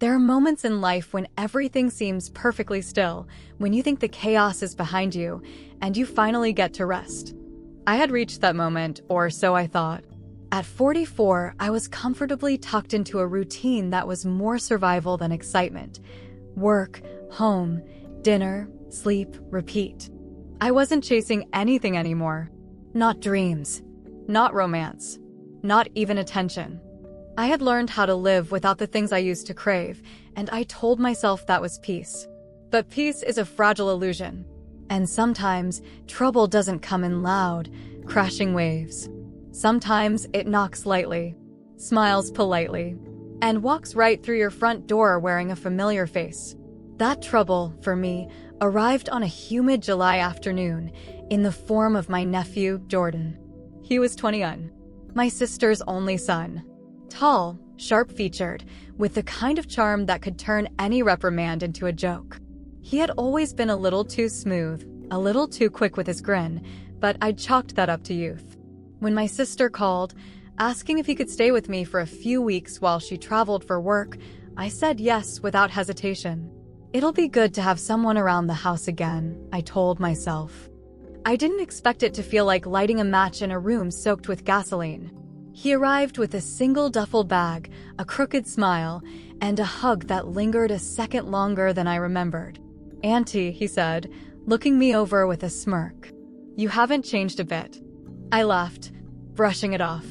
There are moments in life when everything seems perfectly still, when you think the chaos is behind you, and you finally get to rest. I had reached that moment, or so I thought. At 44, I was comfortably tucked into a routine that was more survival than excitement. Work, home, dinner, sleep, repeat. I wasn't chasing anything anymore. Not dreams. Not romance. Not even attention. I had learned how to live without the things I used to crave, and I told myself that was peace. But peace is a fragile illusion. And sometimes, trouble doesn't come in loud, crashing waves. Sometimes it knocks lightly, smiles politely, and walks right through your front door wearing a familiar face. That trouble, for me, arrived on a humid July afternoon in the form of my nephew, Jordan. He was 21, my sister's only son. Tall, sharp-featured, with the kind of charm that could turn any reprimand into a joke. He had always been a little too smooth, a little too quick with his grin, but I'd chalked that up to youth. When my sister called, asking if he could stay with me for a few weeks while she traveled for work, I said yes without hesitation. It'll be good to have someone around the house again, I told myself. I didn't expect it to feel like lighting a match in a room soaked with gasoline. He arrived with a single duffel bag, a crooked smile, and a hug that lingered a second longer than I remembered. "Auntie," he said, looking me over with a smirk. "You haven't changed a bit." I laughed, brushing it off.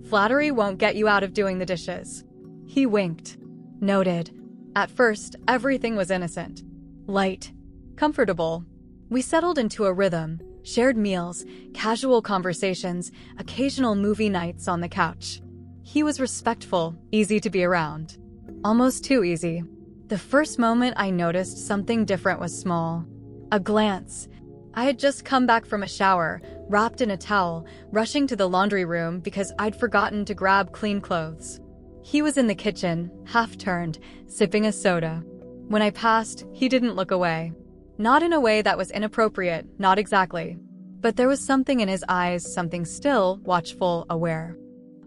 "Flattery won't get you out of doing the dishes." He winked. Noted. At first, everything was innocent. Light. Comfortable. We settled into a rhythm. Shared meals, casual conversations, occasional movie nights on the couch. He was respectful, easy to be around. Almost too easy. The first moment I noticed something different was small. A glance. I had just come back from a shower, wrapped in a towel, rushing to the laundry room because I'd forgotten to grab clean clothes. He was in the kitchen, half-turned, sipping a soda. When I passed, he didn't look away. Not in a way that was inappropriate, not exactly. But there was something in his eyes, something still, watchful, aware.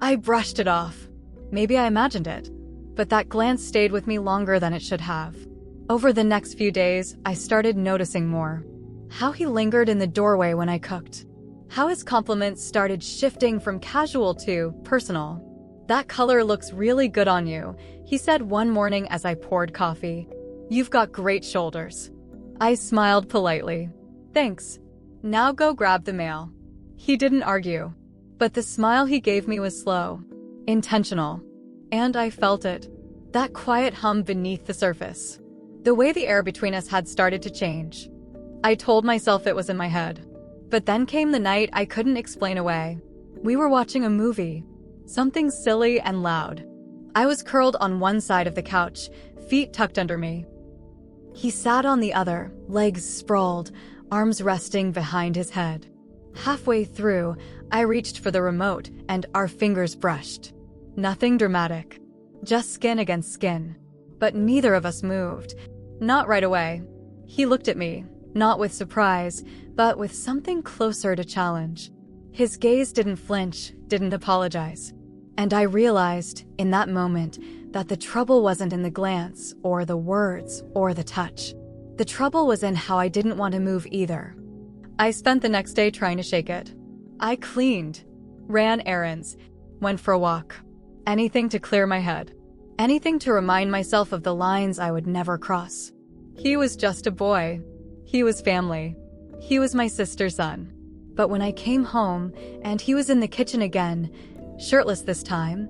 I brushed it off. Maybe I imagined it. But that glance stayed with me longer than it should have. Over the next few days, I started noticing more. How he lingered in the doorway when I cooked. How his compliments started shifting from casual to personal. "That color looks really good on you," he said one morning as I poured coffee. "You've got great shoulders." I smiled politely. "Thanks. Now go grab the mail." He didn't argue. But the smile he gave me was slow, intentional. And I felt it. That quiet hum beneath the surface. The way the air between us had started to change. I told myself it was in my head. But then came the night I couldn't explain away. We were watching a movie. Something silly and loud. I was curled on one side of the couch, feet tucked under me. He sat on the other, legs sprawled, arms resting behind his head. Halfway through, I reached for the remote and our fingers brushed. Nothing dramatic. Just skin against skin. But neither of us moved. Not right away. He looked at me, not with surprise, but with something closer to challenge. His gaze didn't flinch, didn't apologize. And I realized, in that moment, that the trouble wasn't in the glance, or the words, or the touch. The trouble was in how I didn't want to move either. I spent the next day trying to shake it. I cleaned, ran errands, went for a walk. Anything to clear my head. Anything to remind myself of the lines I would never cross. He was just a boy. He was family. He was my sister's son. But when I came home, and he was in the kitchen again, shirtless this time,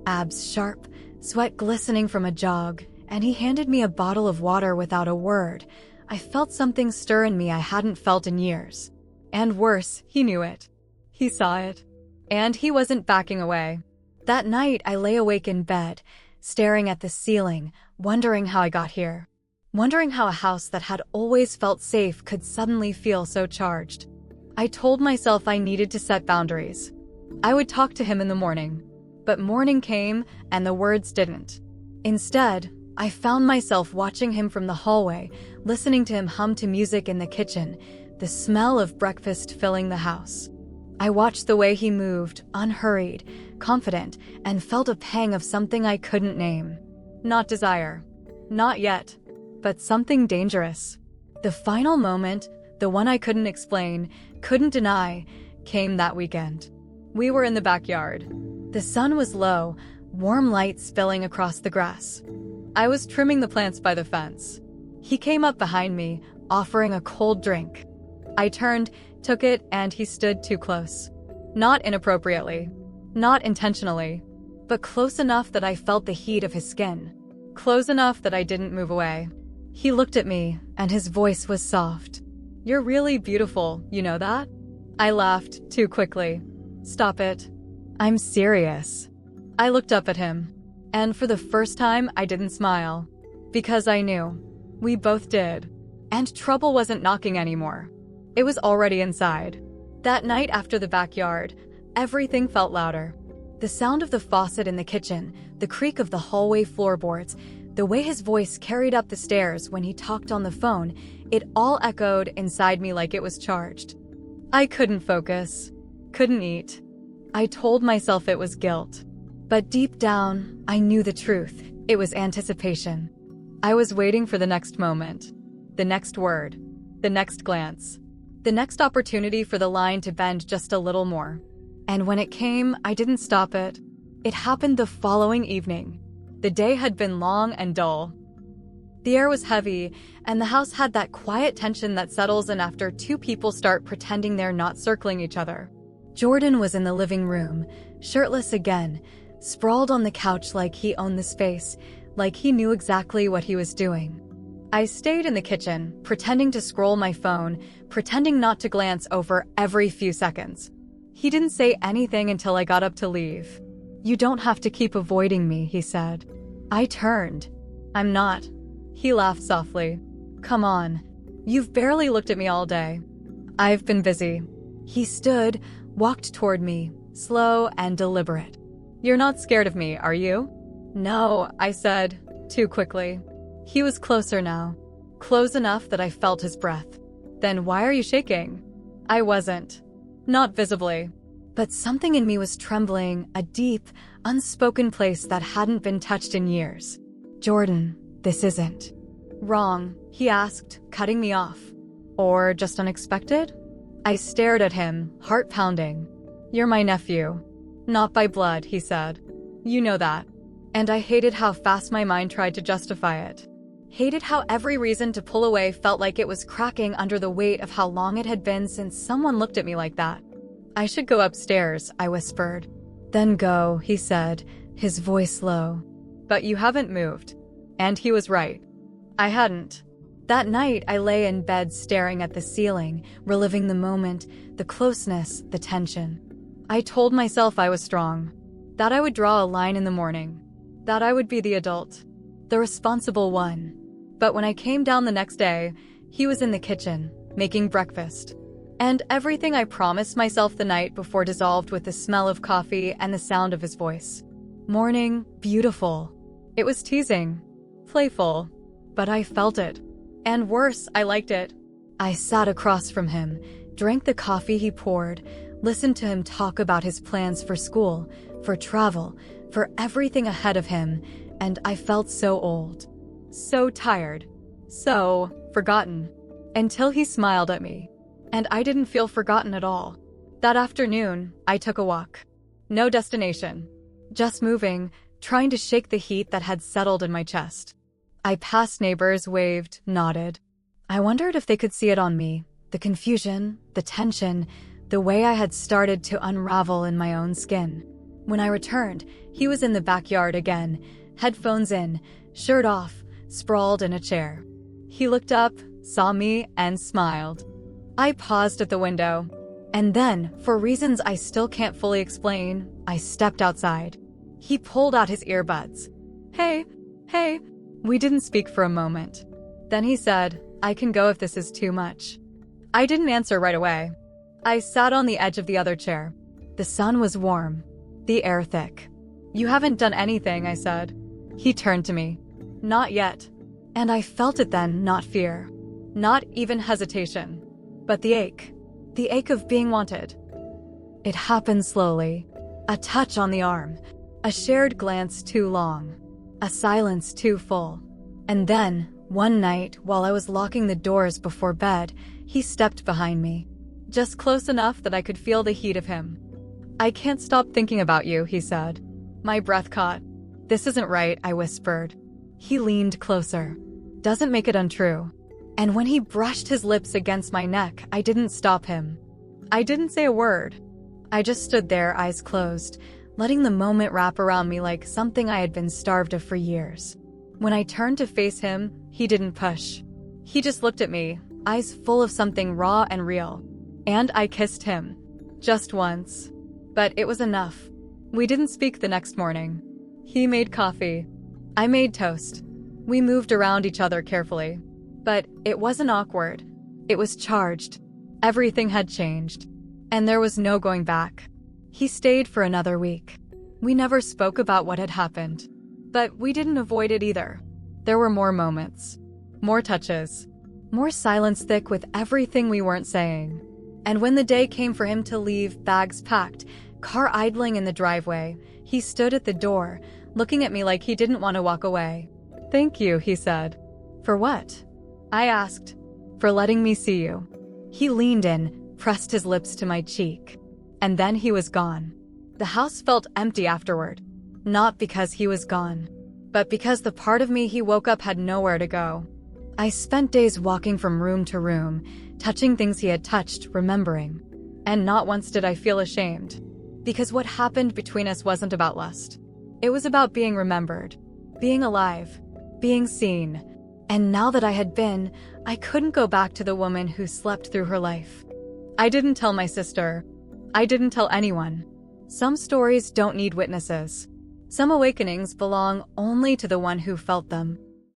abs sharp, sweat glistening from a jog, and he handed me a bottle of water without a word, I felt something stir in me I hadn't felt in years. And worse, he knew it. He saw it. And he wasn't backing away. That night, I lay awake in bed, staring at the ceiling, wondering how I got here. Wondering how a house that had always felt safe could suddenly feel so charged. I told myself I needed to set boundaries. I would talk to him in the morning. But morning came, and the words didn't. Instead, I found myself watching him from the hallway, listening to him hum to music in the kitchen, the smell of breakfast filling the house. I watched the way he moved, unhurried, confident, and felt a pang of something I couldn't name. Not desire. Not yet. But something dangerous. The final moment, the one I couldn't explain, couldn't deny, came that weekend. We were in the backyard. The sun was low, warm light spilling across the grass. I was trimming the plants by the fence. He came up behind me, offering a cold drink. I turned, took it, and he stood too close. Not inappropriately. Not intentionally. But close enough that I felt the heat of his skin. Close enough that I didn't move away. He looked at me, and his voice was soft. "You're really beautiful, you know that?" I laughed, too quickly. "Stop it. I'm serious." I looked up at him. And for the first time, I didn't smile. Because I knew. We both did. And trouble wasn't knocking anymore. It was already inside. That night after the backyard, everything felt louder. The sound of the faucet in the kitchen, the creak of the hallway floorboards, the way his voice carried up the stairs when he talked on the phone, it all echoed inside me like it was charged. I couldn't focus. Couldn't eat. I told myself it was guilt. But deep down, I knew the truth. It was anticipation. I was waiting for the next moment. The next word. The next glance. The next opportunity for the line to bend just a little more. And when it came, I didn't stop it. It happened the following evening. The day had been long and dull. The air was heavy, and the house had that quiet tension that settles in after two people start pretending they're not circling each other. Jordan was in the living room, shirtless again, sprawled on the couch like he owned the space, like he knew exactly what he was doing. I stayed in the kitchen, pretending to scroll my phone, pretending not to glance over every few seconds. He didn't say anything until I got up to leave. "You don't have to keep avoiding me," he said. I turned. "I'm not." He laughed softly. "Come on. You've barely looked at me all day." "I've been busy." He stood, walked toward me, slow and deliberate. "You're not scared of me, are you?" "No," I said, too quickly. He was closer now. Close enough that I felt his breath. "Then why are you shaking?" I wasn't. Not visibly. But something in me was trembling, a deep, unspoken place that hadn't been touched in years. "Jordan, this isn't wrong," he asked, cutting me off. "Or just unexpected?" I stared at him, heart pounding. "You're my nephew." "Not by blood," he said. "You know that." And I hated how fast my mind tried to justify it. Hated how every reason to pull away felt like it was cracking under the weight of how long it had been since someone looked at me like that. "I should go upstairs," I whispered. "Then go," he said, his voice low. "But you haven't moved." And he was right. I hadn't. That night, I lay in bed staring at the ceiling, reliving the moment, the closeness, the tension. I told myself I was strong, that I would draw a line in the morning, that I would be the adult, the responsible one. But when I came down the next day, he was in the kitchen, making breakfast. And everything I promised myself the night before dissolved with the smell of coffee and the sound of his voice. Morning, beautiful. It was teasing, playful, but I felt it. And worse, I liked it. I sat across from him, drank the coffee he poured, listened to him talk about his plans for school, for travel, for everything ahead of him, and I felt so old. So tired. So forgotten. Until he smiled at me. And I didn't feel forgotten at all. That afternoon, I took a walk. No destination. Just moving, trying to shake the heat that had settled in my chest. I passed neighbors, waved, nodded. I wondered if they could see it on me. The confusion, the tension, the way I had started to unravel in my own skin. When I returned, he was in the backyard again, headphones in, shirt off, sprawled in a chair. He looked up, saw me, and smiled. I paused at the window. And then, for reasons I still can't fully explain, I stepped outside. He pulled out his earbuds. Hey. We didn't speak for a moment. Then he said, "I can go if this is too much." I didn't answer right away. I sat on the edge of the other chair. The sun was warm, the air thick. "You haven't done anything," I said. He turned to me. "Not yet." And I felt it then, not fear. Not even hesitation. But the ache of being wanted. It happened slowly. A touch on the arm. A shared glance too long. a silence too full. And then, one night, while I was locking the doors before bed, he stepped behind me, just close enough that I could feel the heat of him. "I can't stop thinking about you," he said. My breath caught. "This isn't right," I whispered. He leaned closer. "Doesn't make it untrue." And when he brushed his lips against my neck, I didn't stop him. I didn't say a word. I just stood there, eyes closed, letting the moment wrap around me like something I had been starved of for years. When I turned to face him, he didn't push. He just looked at me, eyes full of something raw and real. And I kissed him. Just once. But it was enough. We didn't speak the next morning. He made coffee. I made toast. We moved around each other carefully. But it wasn't awkward. It was charged. Everything had changed. And there was no going back. He stayed for another week. We never spoke about what had happened. But we didn't avoid it either. There were more moments. More touches. More silence thick with everything we weren't saying. And when the day came for him to leave, bags packed, car idling in the driveway, he stood at the door, looking at me like he didn't want to walk away. "Thank you," he said. "For what?" I asked. "For letting me see you." He leaned in, pressed his lips to my cheek. And then he was gone. The house felt empty afterward. Not because he was gone, but because the part of me he woke up had nowhere to go. I spent days walking from room to room, touching things he had touched, remembering. And not once did I feel ashamed. Because what happened between us wasn't about lust. It was about being remembered, being alive, being seen. And now that I had been, I couldn't go back to the woman who slept through her life. I didn't tell my sister. I didn't tell anyone. Some stories don't need witnesses. Some awakenings belong only to the one who felt them.